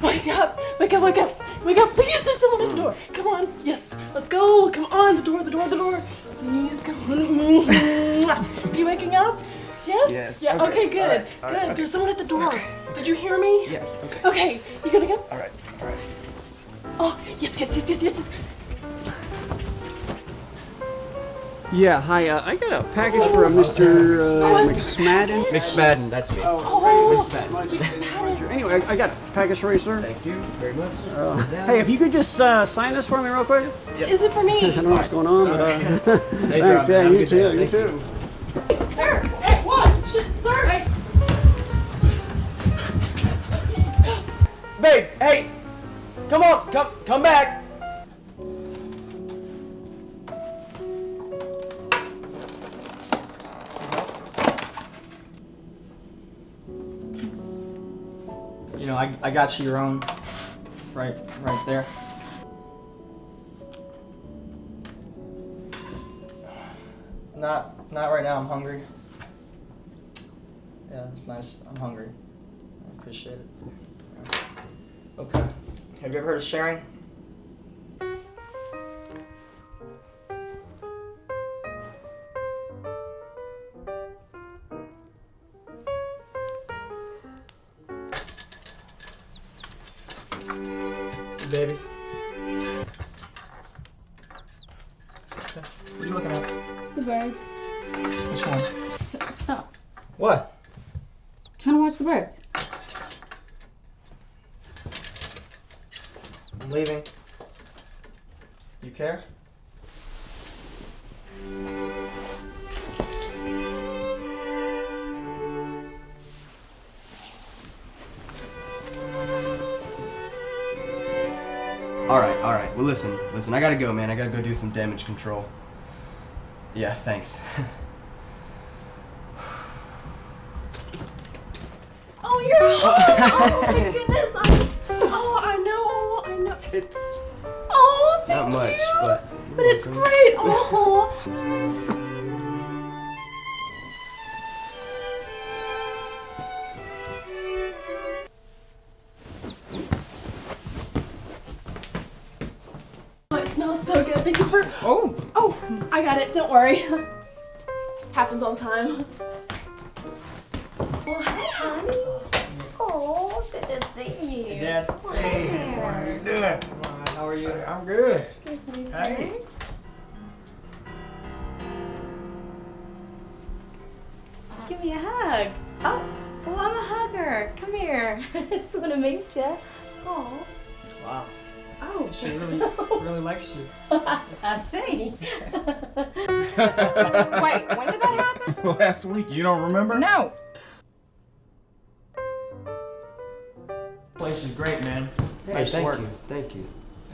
Wake up! Wake up, wake up! Wake up! Please, there's someone at the door! Come on! Yes! Let's go! Come on! The door, the door, the door! Please, come on! Are you waking up? Yes? Yes. Yeah, okay, good. All right, Good. okay. There's someone at the door. Okay. Did you hear me? Yes, okay. Okay. You gonna go? All right, all right. Oh, yes, yes, yes, yes, yes. Yeah, hi. I got a package for a Mr. McSmadden. McSmadden, that's me. Oh, McSmadden. Anyway, I got a package for you, sir. Thank you very much. Hey, if you could just sign this for me real quick. is it for I me? don't know what's going on, but Stay thanks. dry, Yeah, man. Have a you good too. day. You Thank too. Sir! Hey, what? Shit, sir! Hey. Babe, hey! Come on, come back! You know, I got you your own. Right there. Not right now, I'm hungry. Yeah, it's nice. I'm hungry. I appreciate it. Okay. Have you ever heard of sharing? Baby. Okay. What are you looking at? The birds. Which one? Stop. What? Trying to watch the birds. I'm leaving. You care? All right. Well, listen. I gotta go, man. I gotta go do some damage control. Yeah, thanks. Oh, you're home! Oh my goodness! I know. It's Oh, thank not much, you. but it's great. Oh. Oh, it smells so good. Thank you for. Oh, I got it. Don't worry. Happens all the time. Well, hey, honey. Oh, good to see you. Hey, Dad. Hey there. How you doing? How are you? I'm good. Hey. Give me a hug. Oh, well, I'm a hugger. Come here. I just want to meet you. Oh. Wow. Oh. She really likes you. I see. Wait, when did that happen? Last week, you don't remember? No. Place is great, man. Hey, Nice work. Thank you.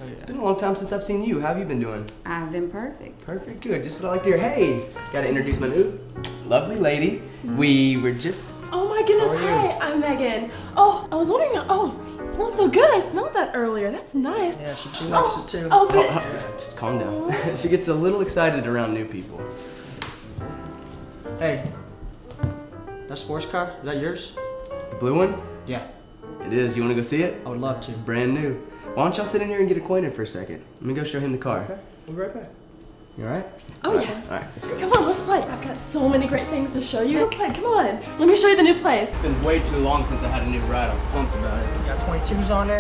Oh, yeah. It's been a long time since I've seen you. How have you been doing? I've been perfect. Perfect, good. Just what I like to hear. Hey, gotta introduce my new lovely lady. We were just. Oh my goodness, How are you? hi, I'm Megan. Oh, I was wondering, it smells so good. I smelled that earlier. That's nice. Yeah, she likes it too. Oh, but Just calm down. She gets a little excited around new people. Hey, that sports car, is that yours? The blue one? Yeah, It is. You wanna go see it? I would love to. It's brand new. Why don't y'all sit in here and get acquainted for a second? Let me go show him the car. Okay, we'll be right back. You alright? Oh yeah. Alright, let's go. Come on, let's play. I've got so many great things to show you. Let's play. Come on. Let me show you the new place. It's been way too long since I had a new ride. I'm pumped about it. You got 22s on there?